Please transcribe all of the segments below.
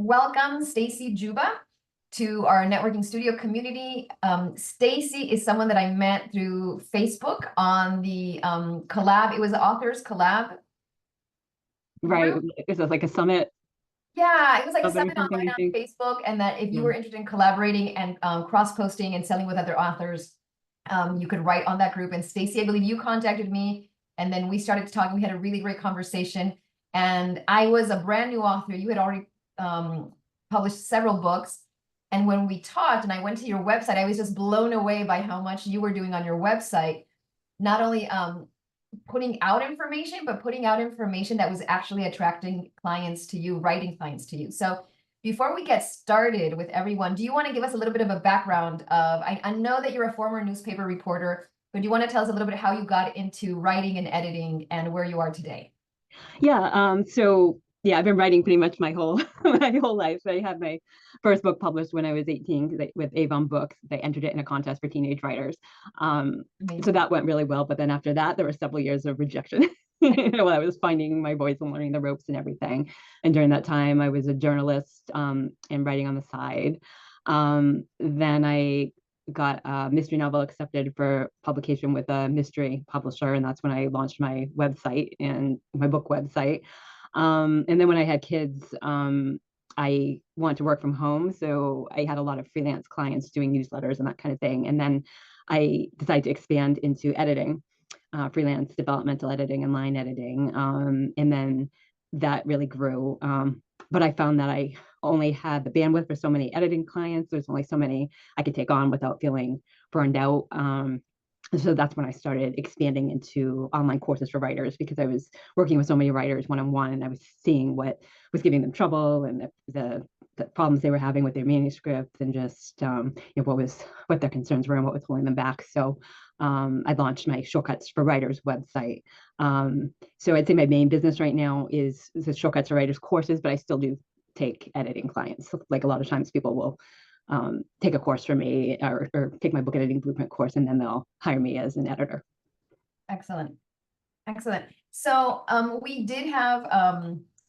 welcome Stacy Juba to our networking studio community. Stacy is someone that I met through Facebook on the collab. It was the authors collab Right. group. Is it like a summit Yeah, it was like a of it or summit something, online I on think? Facebook, and that if you Yeah. were interested in collaborating and cross-posting and selling with other authors, you could write on that group. And Stacy, I believe you contacted me, and then we started talking. We had a really great conversation. And I was a brand new author. You had already published several books. And when we talked and I went to your website, I was just blown away by how much you were doing on your website. Not only putting out information, but putting out information that was actually attracting clients to you, writing clients to you. So before we get started with everyone, do you want to give us a little bit of a background of, I know that you're a former newspaper reporter, but do you want to tell us a little bit how you got into writing and editing and where you are today? Yeah, I've been writing pretty much my whole my whole life. I had my first book published when I was 18 with Avon Books. They entered it in a contest for teenage writers. So Amazing. that went really well. But then after that, there were several years of rejection. While I was finding my voice and learning the ropes and everything. And during that time, I was a journalist and writing on the side. Then I got a mystery novel accepted for publication with a mystery publisher, and that's when I launched my website and my book website. And then when I had kids, I wanted to work from home, so I had a lot of freelance clients doing newsletters and that kind of thing. And then I decided to expand into editing, freelance developmental editing and line editing, and then that really grew. But I found that I only had the bandwidth for so many editing clients. There's only so many I could take on without feeling burned out. So that's when I started expanding into online courses for writers, because I was working with so many writers one-on-one, and I was seeing what was giving them trouble and the problems they were having with their manuscripts, and just what their concerns were and what was holding them back. So I launched my Shortcuts for Writers website. So I'd say my main business right now is the Shortcuts for Writers courses, but I still do take editing clients. Like a lot of times people will take a course from me, or take my book editing blueprint course, and then they'll hire me as an editor. Excellent. Excellent. So we did have,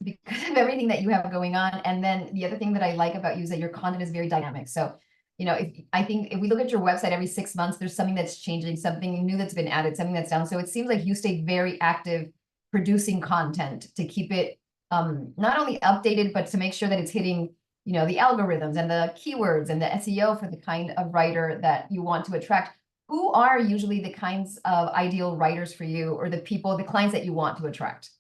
because of everything that you have going on, and then the other thing that I like about you is that your content is very dynamic. So, I think if we look at your website every 6 months, there's something that's changing, something new that's been added, something that's down. So it seems like you stay very active producing content to keep it not only updated, but to make sure that it's hitting, the algorithms and the keywords and the SEO for the kind of writer that you want to attract. Who are usually the kinds of ideal writers for you, or the clients that you want to attract?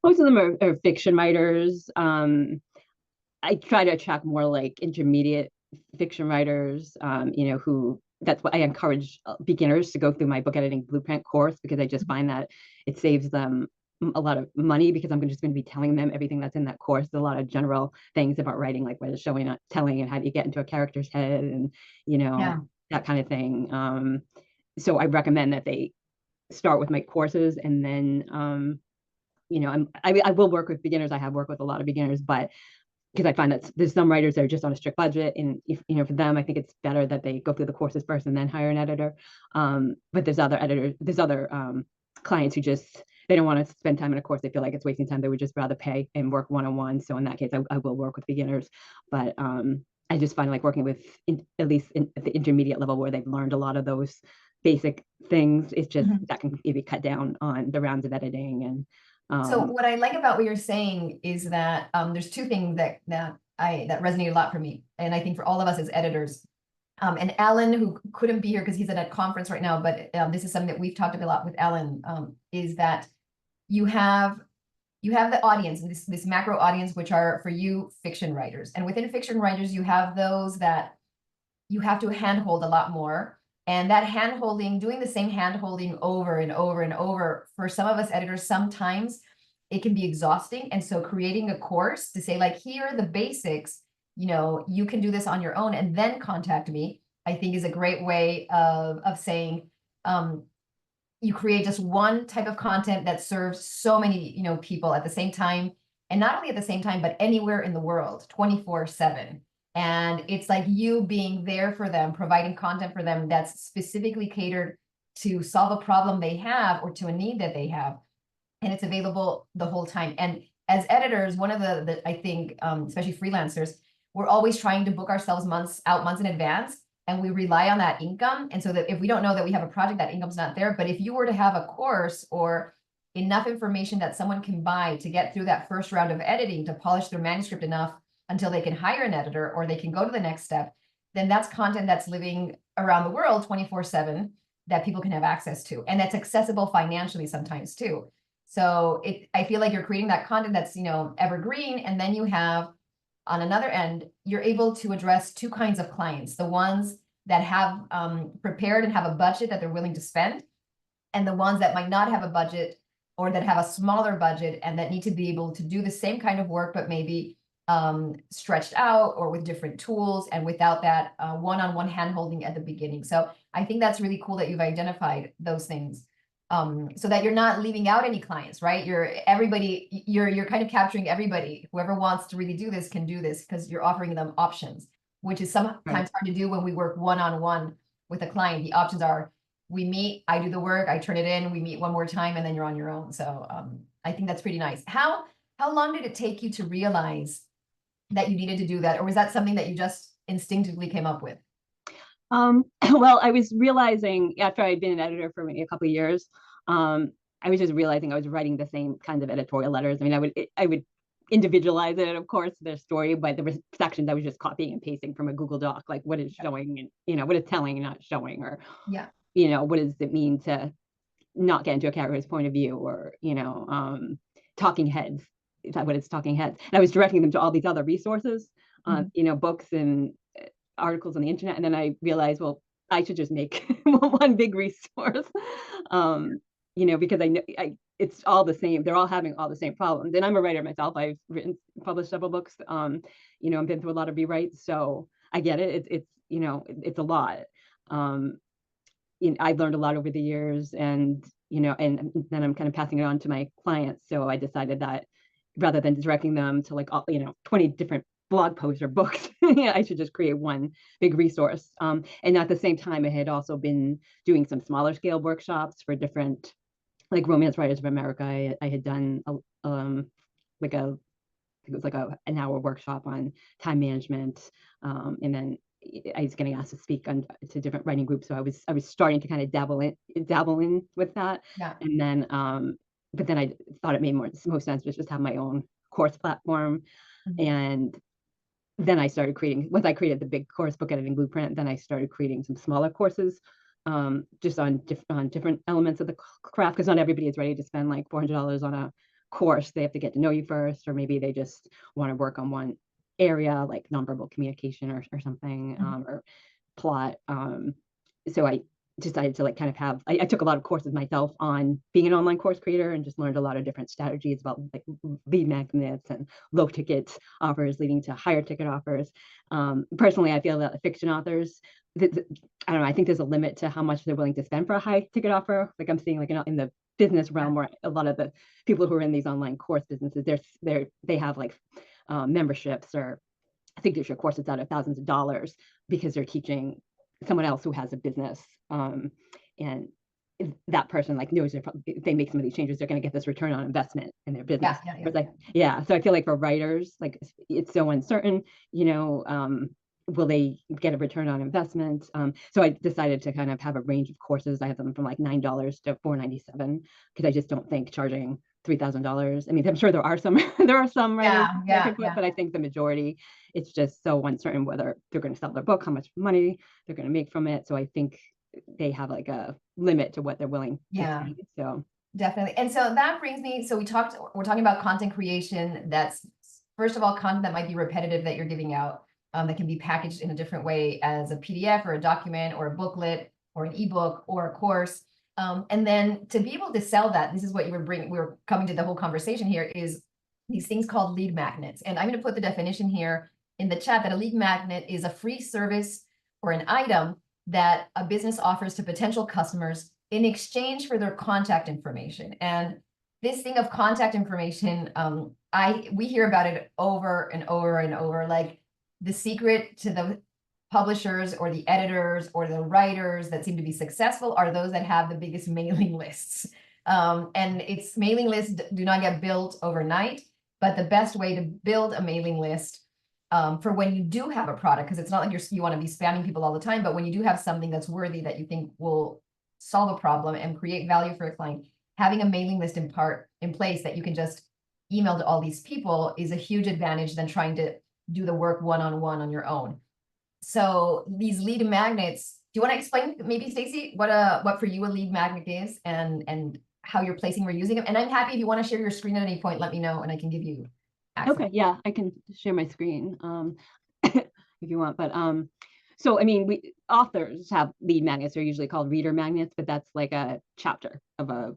Most of them are fiction writers. I try to attract more like intermediate fiction writers, who that's what I encourage beginners to go through my book editing blueprint course, because I just find that it saves them a lot of money, because I'm just going to be telling them everything that's in that course. There's a lot of general things about writing, like what is showing, not telling, and how do you get into a character's head, and Yeah. that kind of thing. So I recommend that they start with my courses, and then I will work with beginners. I have worked with a lot of beginners, but because I find that there's some writers that are just on a strict budget, and if, for them, I think it's better that they go through the courses first and then hire an editor. But there's other clients who just, they don't want to spend time in a course. They feel like it's wasting time. They would just rather pay and work one-on-one. So in that case, I will work with beginners. But I just find like working with, at least at the intermediate level, where they've learned a lot of those basic things, it's just that can maybe cut down on the rounds of editing. And So what I like about what you're saying is that there's two things that resonated a lot for me, and I think for all of us as editors. And Alan, who couldn't be here because he's at a conference right now, but this is something that we've talked a lot with Alan, is that you have the audience, and this macro audience, which are for you fiction writers, and within fiction writers, you have those that you have to handhold a lot more. And that handholding, doing the same handholding over and over and over, for some of us editors, sometimes it can be exhausting. And so creating a course to say, like, here are the basics, you can do this on your own and then contact me, I think is a great way of saying, you create just one type of content that serves so many, people at the same time, and not only at the same time, but anywhere in the world, 24/7. And it's like you being there for them, providing content for them that's specifically catered to solve a problem they have or to a need that they have. And it's available the whole time. And as editors, one of the I think, especially freelancers, we're always trying to book ourselves months in advance, and we rely on that income. And so that if we don't know that we have a project, that income's not there. But if you were to have a course or enough information that someone can buy to get through that first round of editing, to polish their manuscript enough until they can hire an editor or they can go to the next step, then that's content that's living around the world 24/7 that people can have access to. And that's accessible financially sometimes too. So I feel like you're creating that content that's, evergreen. And then you have, on another end, you're able to address two kinds of clients: the ones that have prepared and have a budget that they're willing to spend, and the ones that might not have a budget or that have a smaller budget and that need to be able to do the same kind of work, but maybe stretched out or with different tools and without that one-on-one hand-holding at the beginning. So I think that's really cool that you've identified those things, so that you're not leaving out any clients, right? You're kind of capturing everybody. Whoever wants to really do this can do this, because you're offering them options, which is sometimes Right. hard to do when we work one-on-one with a client. The options are, we meet, I do the work, I turn it in, we meet one more time, and then you're on your own. So I think that's pretty nice. How long did it take you to realize that you needed to do that? Or was that something that you just instinctively came up with? Well, I was realizing after I'd been an editor for maybe a couple of years, I was just realizing I was writing the same kinds of editorial letters. I mean, I would individualize it, of course, their story, but there were sections I was just copying and pasting from a Google Doc, like what is showing and, what is telling and not showing, or, Yeah. what does it mean to not get into a character's point of view, or, talking heads. Is that what it's talking heads? And I was directing them to all these other resources, books and articles on the internet. And then I realized, well, I should just make one big resource, because I know it's all the same. They're all having all the same problems. And I'm a writer myself. I've published several books, I've been through a lot of rewrites. So I get it. It's a lot. I've learned a lot over the years, and and then I'm kind of passing it on to my clients. So I decided that rather than directing them to like 20 different blog posts or books, I should just create one big resource. And at the same time, I had also been doing some smaller scale workshops for different, like, Romance Writers of America. I had done like a it was like an hour workshop on time management, and then I was getting asked to speak to different writing groups. So I was starting to kind of dabble in with that. Yeah. And then but then I thought it made most sense to just have my own course platform. Mhm. And then I started creating, once I created the big course, Book Editing Blueprint, then I started creating some smaller courses, just on different elements of the craft, because not everybody is ready to spend like $400 on a course. They have to get to know you first, or maybe they just want to work on one area, like nonverbal communication or something, or plot. So I decided to like kind of have, I took a lot of courses myself on being an online course creator, and just learned a lot of different strategies about like lead magnets and low ticket offers leading to higher ticket offers. Personally, I feel that fiction authors, I don't know, I think there's a limit to how much they're willing to spend for a high ticket offer. Like I'm seeing like in the business realm, where a lot of the people who are in these online course businesses, they have like memberships, or I think there's your courses out of thousands of dollars, because they're teaching someone else who has a business, and that person like knows if they make some of these changes, they're going to get this return on investment in their business. So I feel like for writers, like it's so uncertain, will they get a return on investment? So I decided to kind of have a range of courses. I have them from like $9 to $497, because I just don't think charging $3,000. I mean, I'm sure there are some writers that can put, but I think the majority, it's just so uncertain whether they're going to sell their book, how much money they're going to make from it. So I think they have like a limit to what they're willing to spend. So definitely. And so that brings me, we're talking about content creation. That's, first of all, content that might be repetitive that you're giving out, that can be packaged in a different way as a PDF or a document or a booklet or an ebook or a course. And then to be able to sell that, this is what we're coming to the whole conversation here, is these things called lead magnets. And I'm going to put the definition here in the chat, that a lead magnet is a free service or an item that a business offers to potential customers in exchange for their contact information. And this thing of contact information, we hear about it over and over and over. Like, the secret to the publishers or the editors or the writers that seem to be successful are those that have the biggest mailing lists. And its mailing lists do not get built overnight. But the best way to build a mailing list for when you do have a product, because it's not like you want to be spamming people all the time, but when you do have something that's worthy that you think will solve a problem and create value for a client, having a mailing list in place that you can just email to all these people is a huge advantage than trying to do the work one-on-one on your own. So these lead magnets, do you want to explain maybe, Stacy, what for you a lead magnet is and how you're placing or using them? And I'm happy if you want to share your screen at any point, let me know and I can give you access. Okay, yeah, I can share my screen if you want. But so I mean, we authors have lead magnets. They're usually called reader magnets, but that's like a chapter of a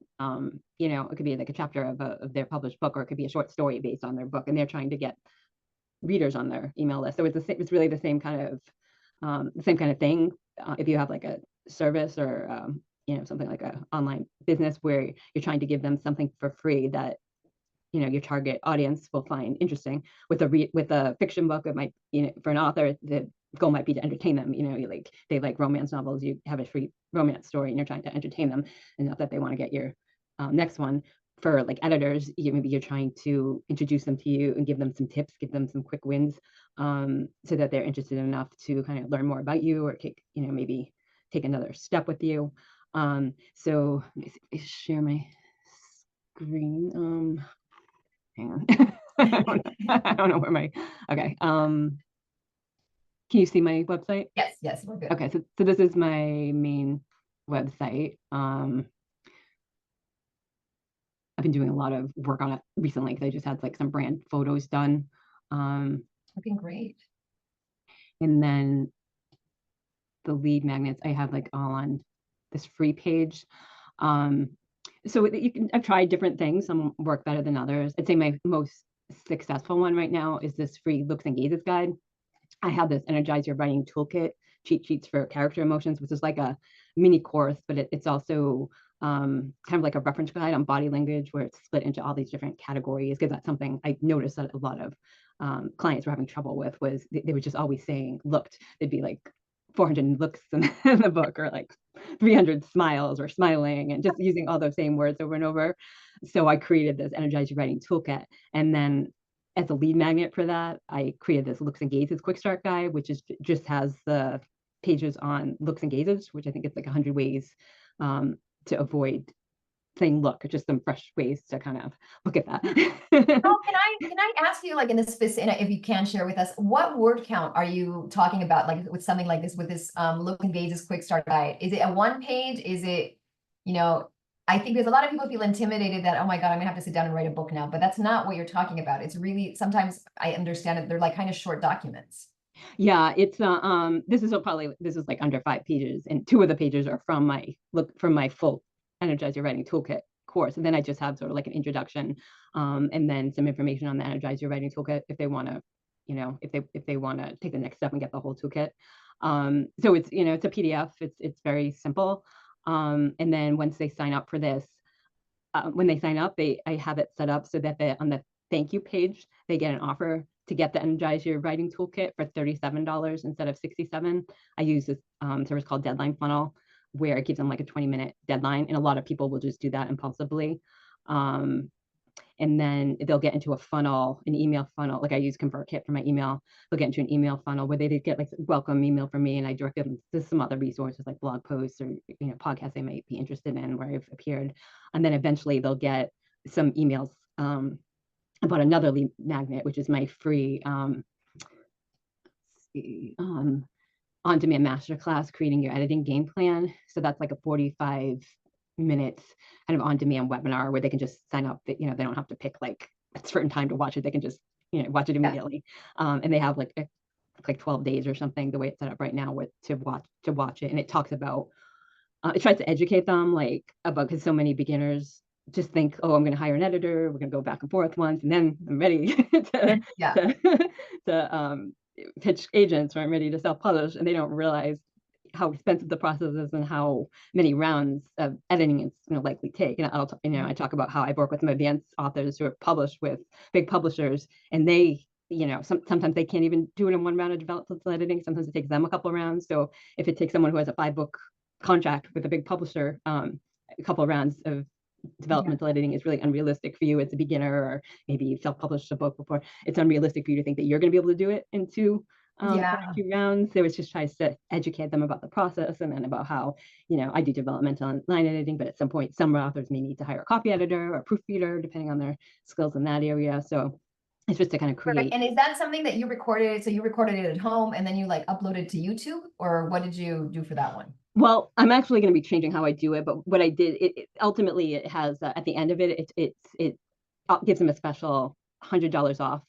it could be like a chapter of their published book, or it could be a short story based on their book, and they're trying to get readers on their email list. So it's really the same kind of thing. If you have like a service or something like a online business where you're trying to give them something for free that your target audience will find interesting. With a fiction book, it might, for an author, the goal might be to entertain them. They like romance novels. You have a free romance story, and you're trying to entertain them, and not that they want to get your next one. For like editors, maybe you're trying to introduce them to you and give them some tips, give them some quick wins, so that they're interested enough to kind of learn more about you, or maybe take another step with you. So let me see if I share my screen. Hang on. I don't know where my, okay. Can you see my website? Yes, we're good. Okay, so this is my main website. I've been doing a lot of work on it recently because I just had like some brand photos done. Looking great. And then the lead magnets I have like all on this free page. So I've tried different things. Some work better than others. I'd say my most successful one right now is this free looks and gazes guide. I have this Energize Your Writing Toolkit, cheat sheets for character emotions, which is like a mini course, but it's also kind of like a reference guide on body language, where it's split into all these different categories. Because that's something I noticed that a lot of clients were having trouble with, was they were just always saying looked. They'd be like 400 looks in the book, or like 300 smiles or smiling, and just using all those same words over and over. So I created this Energize Your Writing Toolkit, and then as a lead magnet for that, I created this looks and gazes quick start guide, which just has the pages on looks and gazes, which I think it's like 100 ways to avoid saying look, just some fresh ways to kind of look at that. Oh, can I ask you, like, in this specific, if you can share with us, what word count are you talking about, like with something like this, with this look and gazes quick start guide? Is it a one page? Is it, I think there's a lot of people feel intimidated that, oh my God, I'm gonna have to sit down and write a book now, but that's not what you're talking about. It's really, sometimes I understand it, they're like kind of short documents. Yeah, it's this is like under 5 pages, and 2 of the pages are from my full Energize Your Writing Toolkit course, and then I just have sort of like an introduction, and then some information on the Energize Your Writing Toolkit if they want to, if they want to take the next step and get the whole toolkit. So it's a PDF. It's very simple, and then once they sign up for this, when they sign up, I have it set up so that on the thank you page, they get an offer to get the Energize Your Writing Toolkit for $37 instead of $67. I use this service called Deadline Funnel, where it gives them like a 20-minute deadline, and a lot of people will just do that impulsively. And then they'll get into a funnel, an email funnel. Like I use ConvertKit for my email. They'll get into an email funnel where they get like welcome email from me, and I direct them to some other resources like blog posts or podcasts they might be interested in where I've appeared. And then eventually they'll get some emails about another lead magnet, which is my free on-demand masterclass, creating your editing game plan. So that's like a 45 minutes kind of on-demand webinar where they can just sign up. They don't have to pick like a certain time to watch it. They can just watch it immediately. And they have like 12 days or something, the way it's set up right now, to watch it. And it talks about it tries to educate them like about, because so many beginners just think, oh, I'm going to hire an editor, we're going to go back and forth once, and then I'm ready to pitch agents, or I'm ready to self-publish, and they don't realize how expensive the process is and how many rounds of editing it's going to likely take. And I talk about how I work with some advanced authors who are published with big publishers, and they sometimes they can't even do it in one round of developmental editing. Sometimes it takes them a couple of rounds. So if it takes someone who has a 5-book contract with a big publisher, a couple of rounds of developmental editing is really unrealistic for you as a beginner, or maybe you've self-published a book before. It's unrealistic for you to think that you're going to be able to do it in Yeah. quite a few rounds. So it's just tries to educate them about the process, and then about how, I do developmental and line editing, but at some point, some authors may need to hire a copy editor or a proofreader, depending on their skills in that area. So it's just to kind of Right. create. And is that something that you recorded? So you recorded it at home and then you like uploaded to YouTube, or what did you do for that one? Well, I'm actually going to be changing how I do it, but what I did, ultimately it has at the end of it, it gives them a special $100 off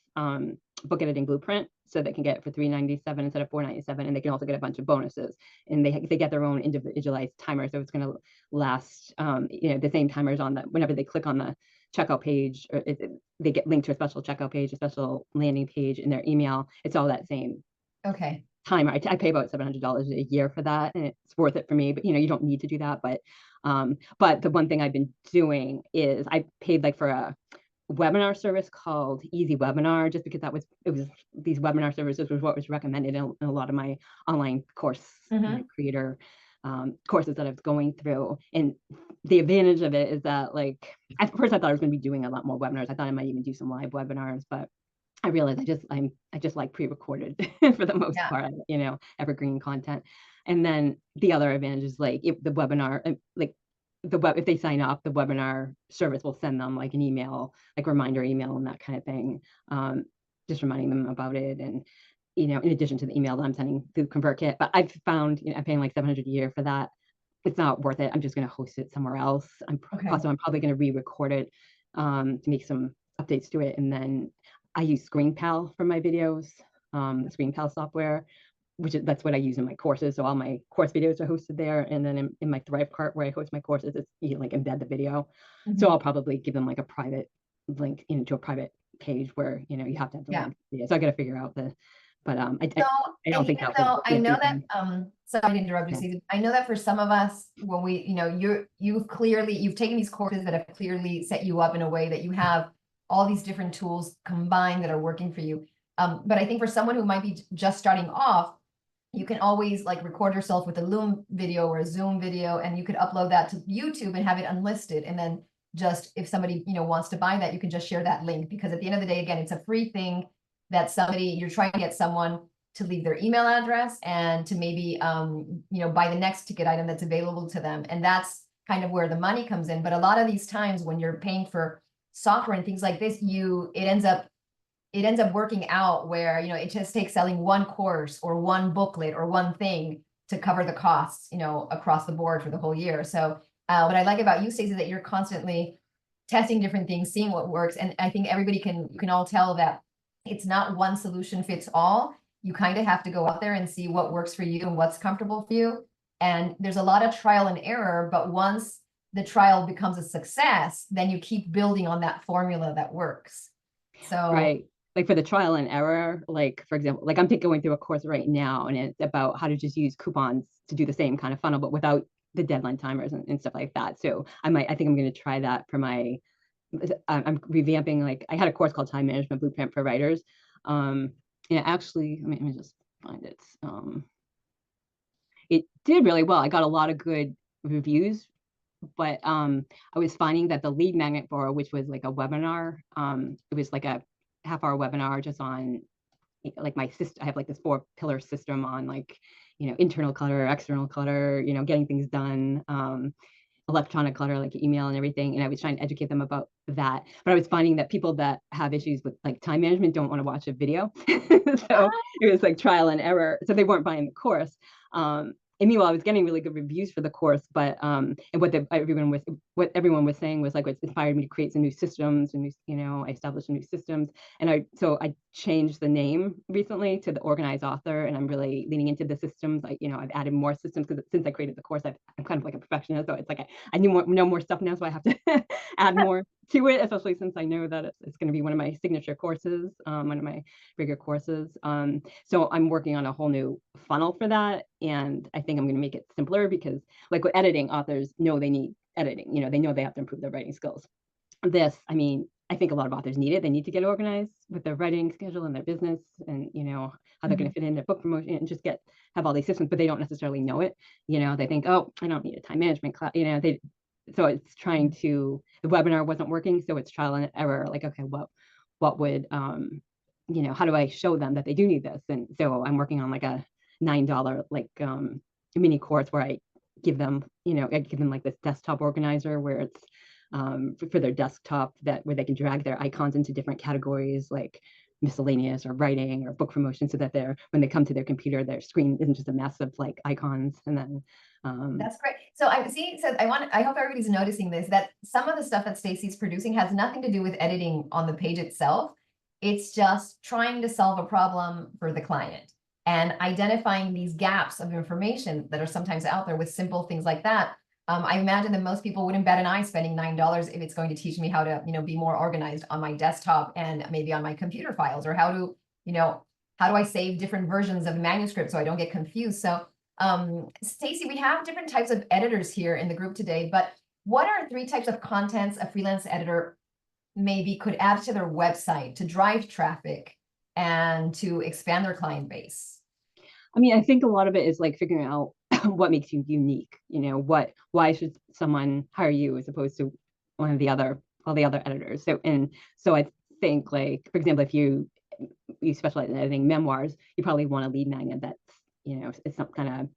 book editing blueprint, so they can get it for $397 instead of $497, and they can also get a bunch of bonuses. And they get their own individualized timer, so it's going to last the same timers on that whenever they click on the checkout page, or they get linked to a special checkout page, a special landing page in their email. It's all that same Okay. timer. I pay about $700 a year for that, and it's worth it for me. But you don't need to do that. But the one thing I've been doing is I paid like for a webinar service called Easy Webinar, just because it was these webinar services was what was recommended in a lot of my online course creator courses that I was going through. And the advantage of it is that, like, at first I thought I was going to be doing a lot more webinars. I thought I might even do some live webinars, but I realized I just like pre-recorded for the most part, evergreen content. And then the other advantage is, like, if the webinar, like if they sign up, the webinar service will send them like an email, like reminder email and that kind of thing, just reminding them about it. And in addition to the email that I'm sending through ConvertKit. But I've found, I'm paying like $700 a year for that. It's not worth it. I'm just going to host it somewhere else. I'm probably going to re-record it to make some updates to it. And then I use ScreenPal for my videos, the ScreenPal software, that's what I use in my courses. So all my course videos are hosted there. And then in my Thrivecart, where I host my courses, it's like embed the video. So I'll probably give them like a private link into a private page where, you have to have the link. Yeah. So I got to figure out but I don't think that will I know that, sorry to interrupt you, Stacey. I know that for some of us, when we, you've taken these courses that have clearly set you up in a way that you have all these different tools combined that are working for you. But I think for someone who might be just starting off, you can always like record yourself with a Loom video or a Zoom video, and you could upload that to YouTube and have it unlisted. And then just, if somebody, wants to buy that, you can just share that link, because at the end of the day, again, it's a free thing that you're trying to get someone to leave their email address and to maybe, buy the next ticket item that's available to them. And that's kind of where the money comes in. But a lot of these times when you're paying for software and things like this, it ends up working out where, it just takes selling one course or one booklet or one thing to cover the costs, across the board for the whole year. So what I like about you, Stacey, is that you're constantly testing different things, seeing what works. And I think you can all tell that it's not one solution fits all. You kind of have to go out there and see what works for you and what's comfortable for you. And there's a lot of trial and error, but once the trial becomes a success, then you keep building on that formula that works. So right. Like for the trial and error, like, for example, like I'm going through a course right now, and it's about how to just use coupons to do the same kind of funnel, but without the deadline timers and stuff like that. So I think I'm going to try that for I'm revamping, like I had a course called Time Management Blueprint for Writers. And actually, let me just find it. It did really well. I got a lot of good reviews, but I was finding that the lead magnet for it, which was like a webinar, it was like a half-hour webinar just on like my system. I have like this 4-pillar system on, like, internal clutter, external clutter, getting things done, electronic clutter, like email and everything. And I was trying to educate them about that. But I was finding that people that have issues with like time management don't want to watch a video. So it was like trial and error. So they weren't buying the course. And meanwhile, I was getting really good reviews for the course, but and what everyone was saying was like, what inspired me to create some new systems, and I established some new systems. And I changed the name recently to the Organized Author, and I'm really leaning into the systems. Like, I've added more systems, because since I created the course, I'm kind of like a perfectionist. So it's like I know more stuff now, so I have to add more to it, especially since I know that it's going to be one of my signature courses, one of my bigger courses. So I'm working on a whole new funnel for that, and I think I'm going to make it simpler, because like with editing, authors know they need editing. They know they have to improve their writing skills. I think a lot of authors need it. They need to get organized with their writing schedule and their business, and how they're going to fit in their book promotion, and just have all these systems, but they don't necessarily know it. They think, oh, I don't need a time management class. So it's trying to the webinar wasn't working, so it's trial and error. Like, okay, what would how do I show them that they do need this? And so I'm working on like a $9 like mini course where I give them, I give them like this desktop organizer where it's for their desktop where they can drag their icons into different categories like miscellaneous or writing or book promotion, so that when they come to their computer, their screen isn't just a mess of like icons. And then That's great. So I see. So I hope everybody's noticing this, that some of the stuff that Stacy's producing has nothing to do with editing on the page itself. It's just trying to solve a problem for the client and identifying these gaps of information that are sometimes out there with simple things like that. I imagine that most people wouldn't bat an eye spending $9 if it's going to teach me how to, be more organized on my desktop and maybe on my computer files, or how do I save different versions of manuscript so I don't get confused. So Stacy, we have different types of editors here in the group today, but what are 3 types of contents a freelance editor maybe could add to their website to drive traffic and to expand their client base? I mean, I think a lot of it is like figuring out what makes you unique. Why should someone hire you as opposed to all the other editors? So I think, like, for example, if you specialize in editing memoirs, you probably want a lead magnet that's, it's some kind of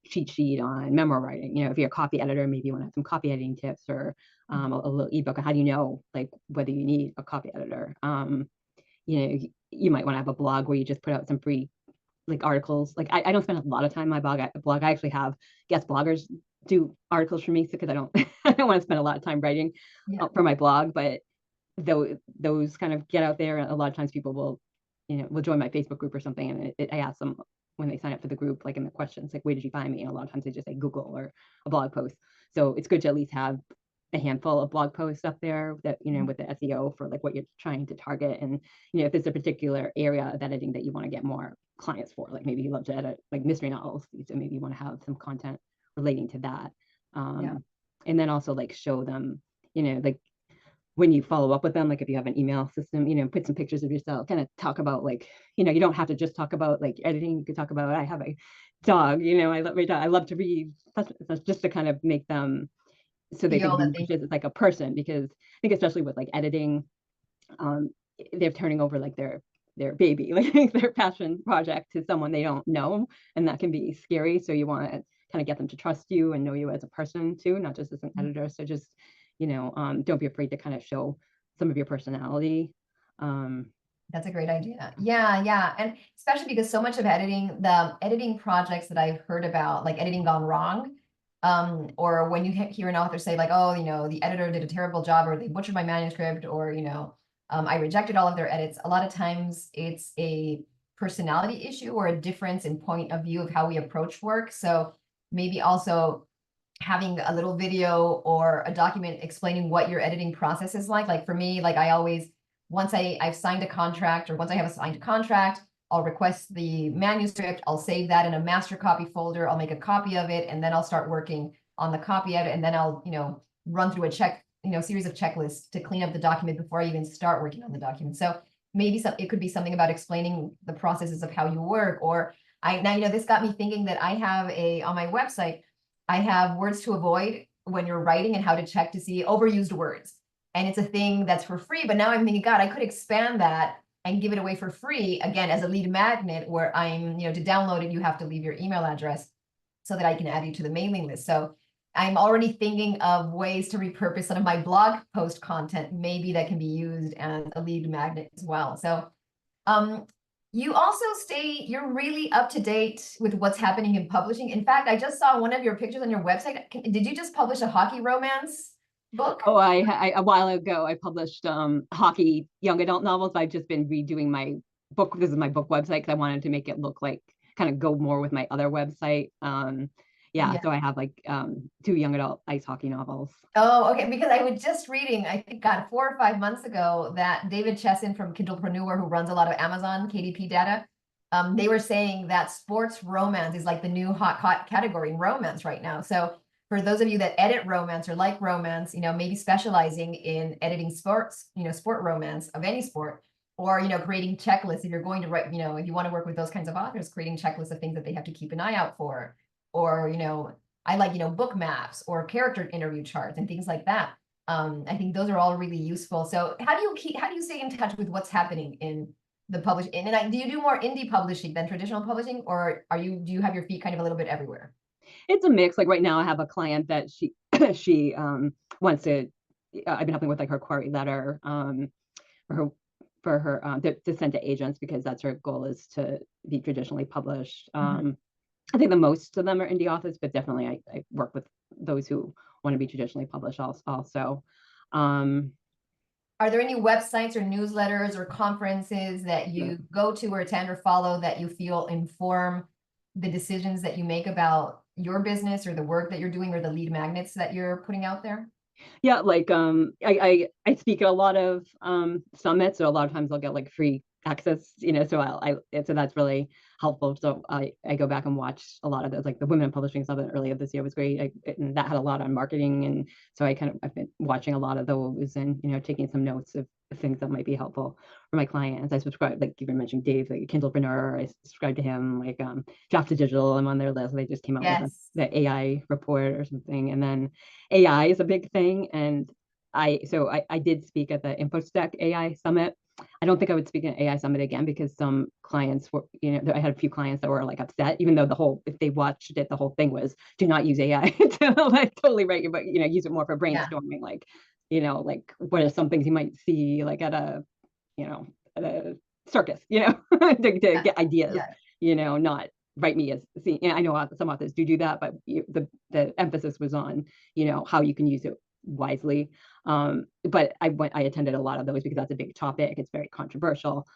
cheat sheet on memoir writing. If you're a copy editor, maybe you want to have some copy editing tips, or a little ebook on how do you know like whether you need a copy editor. You might want to have a blog where you just put out some free like articles. Like I don't spend a lot of time on my blog. I actually have guest bloggers do articles for me because I don't I don't want to spend a lot of time writing for my blog. But those kind of get out there, and a lot of times people will join my Facebook group or something, and I ask them when they sign up for the group, like in the questions, like, where did you find me? And a lot of times they just say Google or a blog post. So it's good to at least have a handful of blog posts up there that, with the SEO for like what you're trying to target. And, if there's a particular area of editing that you want to get more clients for, like maybe you love to edit like mystery novels, so maybe you want to have some content relating to that. And then also like show them, like when you follow up with them, like if you have an email system, put some pictures of yourself, kind of talk about like, you don't have to just talk about like editing. You could talk about, I have a dog, I love my dog, I love to read, just to kind of make them so they think it's like a person. Because I think especially with like editing, they're turning over like their baby, like their passion project, to someone they don't know, and that can be scary. So you want to kind of get them to trust you and know you as a person too, not just as an editor. So just don't be afraid to kind of show some of your personality. That's a great idea. Yeah. And especially because so much of the editing projects that I've heard about, like editing gone wrong, or when you hear an author say like, oh, the editor did a terrible job, or they butchered my manuscript, or, I rejected all of their edits. A lot of times it's a personality issue or a difference in point of view of how we approach work. So maybe also having a little video or a document explaining what your editing process is like. Like for me, like I always, once I've signed a contract, or once I have a signed contract, I'll request the manuscript, I'll save that in a master copy folder, I'll make a copy of it, and then I'll start working on the copy of it, and then I'll, run through a series of checklists to clean up the document before I even start working on the document. So maybe it could be something about explaining the processes of how you work. Or now, this got me thinking that I have on my website, I have words to avoid when you're writing and how to check to see overused words. And it's a thing that's for free. But now I'm thinking, God, I could expand that and give it away for free, again, as a lead magnet, where I'm, to download it, you have to leave your email address so that I can add you to the mailing list. So I'm already thinking of ways to repurpose some of my blog post content, maybe that can be used as a lead magnet as well. So you also you're really up to date with what's happening in publishing. In fact, I just saw one of your pictures on your website. Did you just publish a hockey romance book? Oh, I a while ago I published hockey young adult novels. I've just been redoing my book. This is my book website because I wanted to make it look like, kind of go more with my other website. So I have like 2 young adult ice hockey novels. Oh, okay. Because I was just reading, I think, 4 or 5 months ago, that David Chesson from Kindlepreneur, who runs a lot of Amazon KDP data, they were saying that sports romance is like the new hot category in romance right now. So for those of you that edit romance or like romance, maybe specializing in editing sports, sport romance of any sport, or, creating checklists if you're going to write, if you want to work with those kinds of authors, creating checklists of things that they have to keep an eye out for. Or, I like, book maps or character interview charts and things like that. I think those are all really useful. So how do you stay in touch with what's happening in the publishing? Do you do more indie publishing than traditional publishing, or do you have your feet kind of a little bit everywhere? It's a mix. Like right now, I have a client that she she wants to. I've been helping with like her query letter for her to send to agents because that's her goal is to be traditionally published. I think the most of them are indie authors, but definitely I work with those who want to be traditionally published also. Um, Are there any websites or newsletters or conferences that you go to or attend or follow that you feel inform the decisions that you make about your business or the work that you're doing or the lead magnets that you're putting out there? yeah, like I speak at a lot of summits, so a lot of times I'll get like free access, so so that's really helpful. So I go back and watch a lot of those, like the Women in Publishing Summit earlier this year was great. And that had a lot on marketing, and so I've been watching a lot of those and taking some notes of things that might be helpful for my clients. I subscribe, like you were mentioning Dave, like Kindlepreneur. I subscribe to him, like Draft to Digital. I'm on their list. They just came out with the AI report or something, and then AI is a big thing. And I did speak at the InfoSec AI Summit. I don't think I would speak at an AI Summit again because some clients were, I had a few clients that were like upset, even though if they watched it, the whole thing was do not use AI to like totally write you, but use it more for brainstorming, like, like what are some things you might see like at a, at a circus, to get ideas, not write me as, see, I know some authors do that, but the emphasis was on, how you can use it wisely. But I attended a lot of those because that's a big topic. It's very controversial.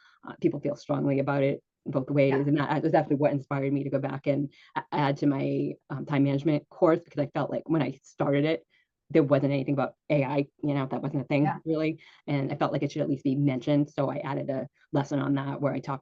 People feel strongly about it both ways. And that was actually what inspired me to go back and add to my time management course, because I felt like when I started it, there wasn't anything about AI, that wasn't a thing really. And I felt like it should at least be mentioned. So I added a lesson on that where I talk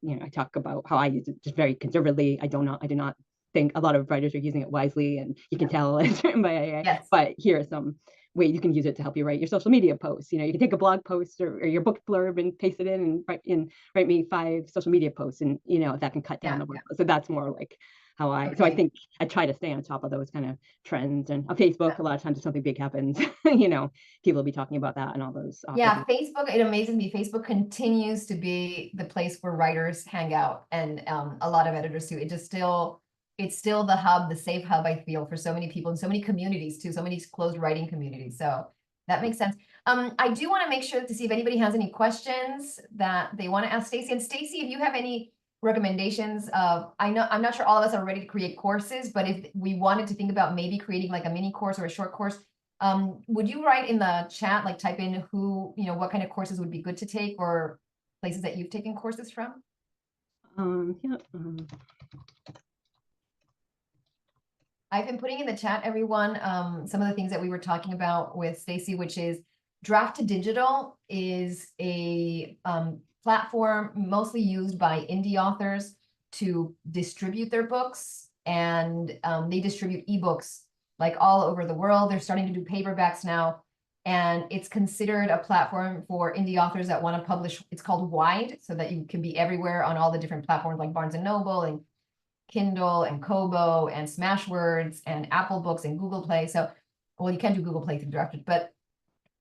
about how I use it just very conservatively. I do not think a lot of writers are using it wisely, and you can tell it's written by AI. But here are some ways you can use it to help you write your social media posts. You can take a blog post or your book blurb and paste it in and write me 5 social media posts, and that can cut down the work. So that's more like how so I think I try to stay on top of those kind of trends. And on Facebook, a lot of times if something big happens, people will be talking about that and all those. Facebook, it amazes me. Facebook continues to be the place where writers hang out, and a lot of editors too. It's still the hub, the safe hub, I feel, for so many people and so many communities too, so many closed writing communities. So that makes sense. I do want to make sure to see if anybody has any questions that they want to ask Stacy. And Stacy, if you have any recommendations of, I'm not sure all of us are ready to create courses, but if we wanted to think about maybe creating like a mini course or a short course, would you write in the chat, like type in what kind of courses would be good to take, or places that you've taken courses from? I've been putting in the chat, everyone, some of the things that we were talking about with Stacy, which is Draft to Digital is a platform mostly used by indie authors to distribute their books, and they distribute ebooks like all over the world. They're starting to do paperbacks now, and it's considered a platform for indie authors that want to publish. It's called Wide, so that you can be everywhere on all the different platforms like Barnes and Noble and Kindle and Kobo and Smashwords and Apple Books and Google Play. So, well, you can't do Google Play through Drafted, but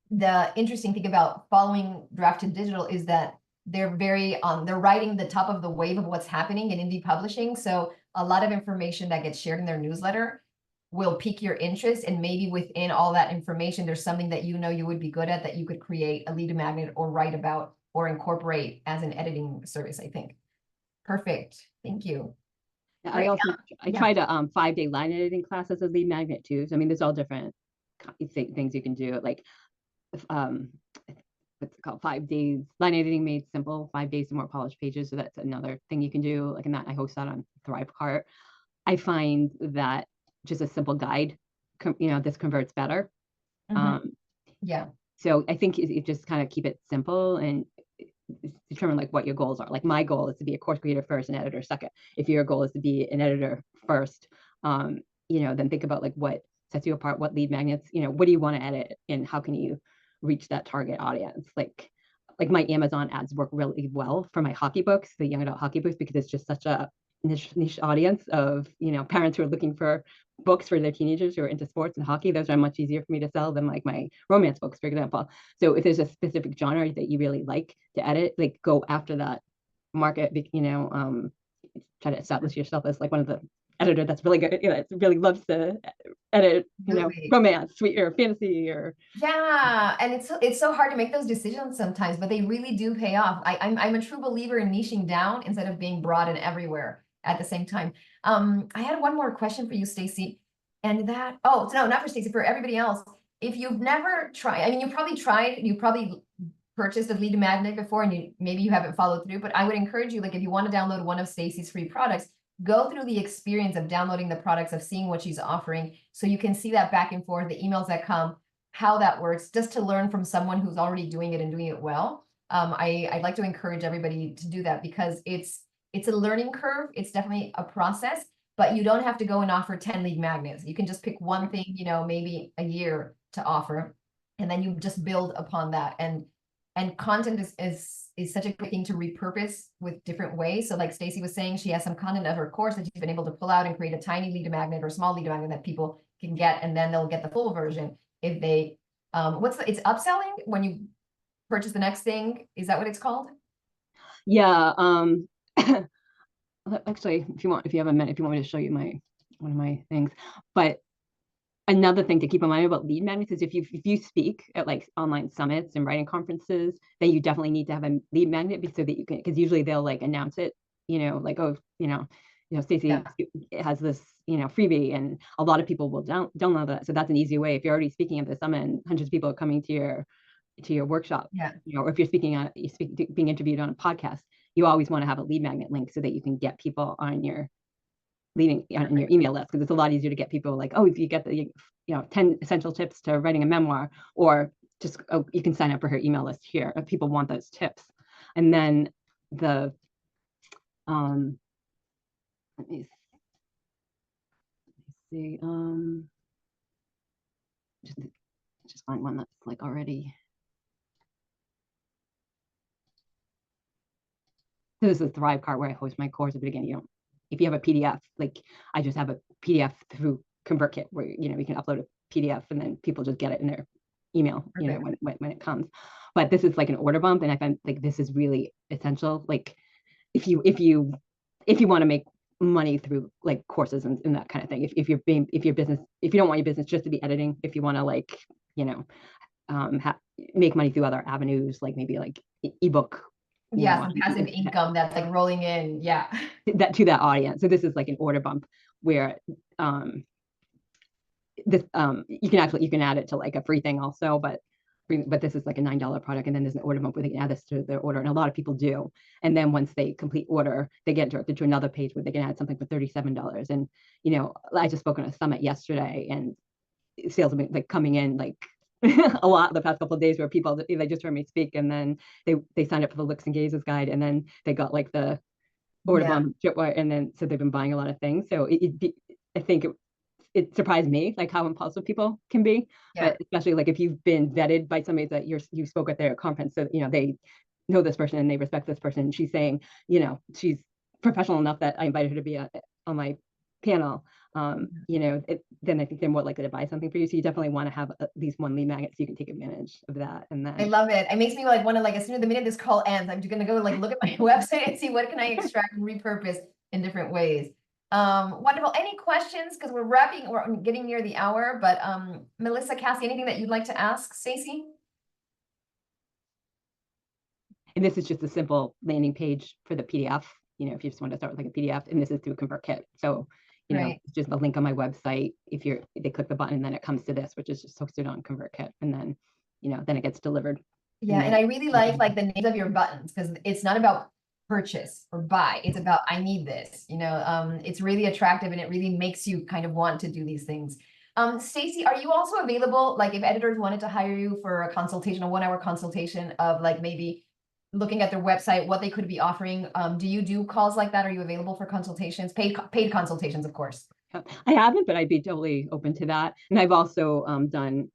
the interesting thing about following Drafted Digital is that they're they're riding the top of the wave of what's happening in indie publishing. So a lot of information that gets shared in their newsletter will pique your interest, and maybe within all that information, there's something that you would be good at that you could create a lead magnet or write about or incorporate as an editing service, I think. Perfect. Thank you. I tried a 5-day line editing class as a lead magnet too. So I mean, there's all different things you can do. Like what's it called? 5 days line editing made simple. 5 days to more polished pages. So that's another thing you can do. Like in that, I host that on Thrivecart. I find that just a simple guide, this converts better. So I think you just kind of keep it simple and determine like what your goals are. Like my goal is to be a course creator first and editor second. If your goal is to be an editor first, then think about like what sets you apart, what lead magnets, what do you want to edit, and how can you reach that target audience? Like my Amazon ads work really well for my hockey books, the young adult hockey books, because it's just such a niche audience of parents who are looking for books for their teenagers who are into sports and hockey. Those are much easier for me to sell than like my romance books, for example. So if there's a specific genre that you really like to edit, like go after that market, try to establish yourself as like one of the editor that's really good, that really loves to edit, Absolutely. romance, sweet or fantasy or Yeah, and it's so hard to make those decisions sometimes, but they really do pay off. I'm a true believer in niching down instead of being broad and everywhere at the same time. I had one more question for you, Stacy, and that no, not for Stacy, for everybody else. If you've never tried, I mean, you probably purchased a lead magnet before, and maybe you haven't followed through. But I would encourage you, like, if you want to download one of Stacy's free products, go through the experience of downloading the products, of seeing what she's offering, so you can see that back and forth, the emails that come, how that works, just to learn from someone who's already doing it and doing it well. I'd like to encourage everybody to do that, because it's a learning curve. It's definitely a process, but you don't have to go and offer 10 lead magnets. You can just pick one thing, maybe a year to offer, and then you just build upon that. And content is such a great thing to repurpose with different ways. So like Stacy was saying, she has some content of her course that she's been able to pull out and create a tiny lead magnet or small lead magnet that people can get, and then they'll get the full version if they it's upselling when you purchase the next thing. Is that what it's called? yeah. Actually, if you have a minute, if you want me to show you one of my things. But another thing to keep in mind about lead magnets is if you speak at like online summits and writing conferences, then you definitely need to have a lead magnet, so that you can, because usually they'll like announce it, like, oh, Stacy has this, freebie, and a lot of people will download that. So that's an easy way. If you're already speaking at the summit and hundreds of people are coming to your workshop, or if you're being interviewed on a podcast, you always want to have a lead magnet link so that you can get people on your in your email list, because it's a lot easier to get people like, oh, if you get the 10 essential tips to writing a memoir, or just, oh, you can sign up for her email list here if people want those tips. And then the let me see, just find one that's like already. So this is Thrive Cart, where I host my course. But again, if you have a PDF, like I just have a PDF through ConvertKit, where we can upload a PDF and then people just get it in their email, when it comes. But this is like an order bump, and I find like this is really essential. Like if you want to make money through like courses and that kind of thing, if you don't want your business just to be editing, if you want to like make money through other avenues, like maybe like ebook, some passive income that's like rolling in, to that audience. So this is like an order bump where this you can add it to like a free thing also, but this is like a $9 product, and then there's an order bump where they can add this to their order, and a lot of people do. And then once they complete order, they get directed to another page where they can add something for $37. And I just spoke on a summit yesterday, and sales have been like coming in like a lot the past couple of days, where people, they just heard me speak, and then they signed up for the Looks and Gazes guide, and then they got like the order bump, and then so they've been buying a lot of things. So I think it surprised me like how impulsive people can be, but especially like if you've been vetted by somebody that you spoke at their conference, so they know this person and they respect this person. She's saying, she's professional enough that I invited her to be on my panel. Then I think they're more likely to buy something for you. So you definitely want to have at least one lead magnet so you can take advantage of that. And then I love it. It makes me like want to, like, as soon as the minute this call ends, I'm just gonna go like look at my website and see what can I extract and repurpose in different ways. Wonderful. Any questions? Because we're getting near the hour, but Melissa, Cassie, anything that you'd like to ask Stacy? And this is just a simple landing page for the PDF, if you just want to start with like a PDF, and this is through ConvertKit. So, it's just a link on my website. They click the button, and then it comes to this, which is just hosted on ConvertKit, and then, then it gets delivered. Yeah, and I really like the names of your buttons, because it's not about purchase or buy. It's about, I need this, it's really attractive, and it really makes you kind of want to do these things. Stacy, are you also available, like if editors wanted to hire you for a consultation, a 1-hour consultation of like maybe looking at their website, what they could be offering? Do you do calls like that? Are you available for consultations, paid consultations, of course? I haven't, but I'd be totally open to that. And I've also done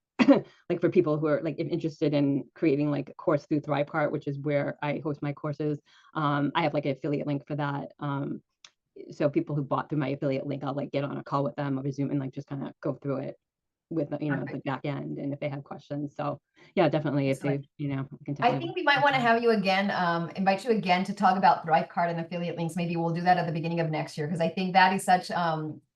like for people who are like interested in creating like a course through Thrive Cart, which is where I host my courses. I have like an affiliate link for that. so people who bought through my affiliate link, I'll like get on a call with them over Zoom and like just kind of go through it with the, the Perfect. back end, and if they have questions. So yeah, definitely if they, Excellent. I continue. think we might want to have you again, invite you again to talk about ThriveCard and affiliate links. Maybe we'll do that at the beginning of next year, because I think that is such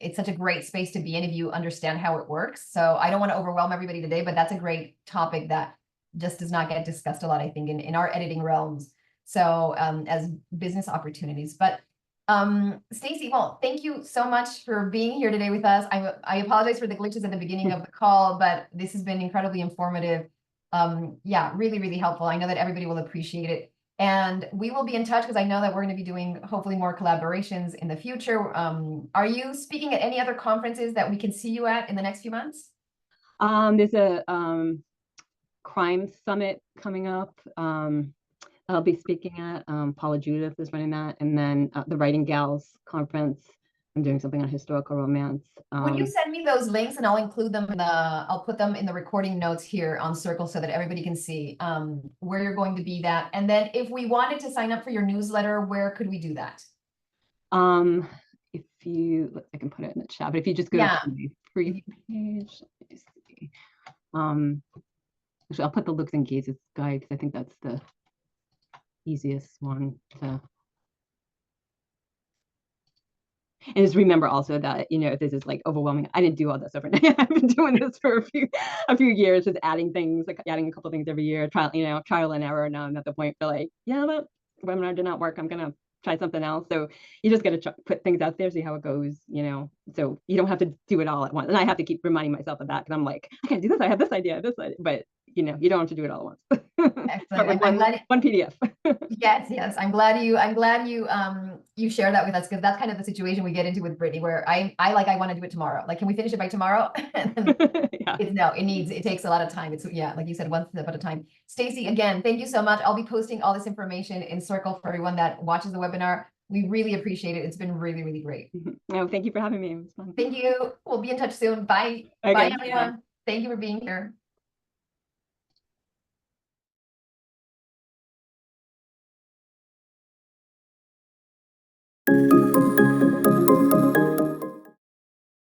it's such a great space to be in if you understand how it works. So I don't want to overwhelm everybody today, but that's a great topic that just does not get discussed a lot, I think, in our editing realms. So as business opportunities. But Stacy, well, thank you so much for being here today with us. I apologize for the glitches at the beginning of the call, but this has been incredibly informative. Yeah, really, really helpful. I know that everybody will appreciate it. And we will be in touch, because I know that we're going to be doing hopefully more collaborations in the future. Are you speaking at any other conferences that we can see you at in the next few months? There's a crime summit coming up. I'll be speaking at. Paula Judith is running that, and then the Writing Gals conference. I'm doing something on historical romance. Would you send me those links, and I'll include them in I'll put them in the recording notes here on Circle so that everybody can see where you're going to be that. And then if we wanted to sign up for your newsletter, where could we do that? If you, I can put it in the chat, but if you just go Yeah. to my free page, let me see. Actually, I'll put the looks and gazes guide, because I think that's the easiest one to. And just remember also that, if this is like overwhelming, I didn't do all this overnight. I've been doing this for a few years, just adding things, like adding a couple things every year, trial and error. Now I'm at the point for like, yeah, that webinar did not work. I'm gonna try something else. So you just gotta put things out there, see how it goes, so you don't have to do it all at once. And I have to keep reminding myself of that, because I'm like, I can't do this. I have this idea, but you don't have to do it all at once. Start with Excellent. I'm glad. one PDF. Yes, yes. I'm glad you share that with us, because that's kind of the situation we get into with Brittany, where I want to do it tomorrow. Like, can we finish it by tomorrow? Yeah. It takes a lot of time. It's, yeah, like you said, one step at a time. Stacy, again, thank you so much. I'll be posting all this information in Circle for everyone that watches the webinar. We really appreciate it. It's been really, really great. No, thank you for having me. It was fun. Thank you. We'll be in touch soon. Bye. Okay, Bye, bye. everyone. Thank you for being here.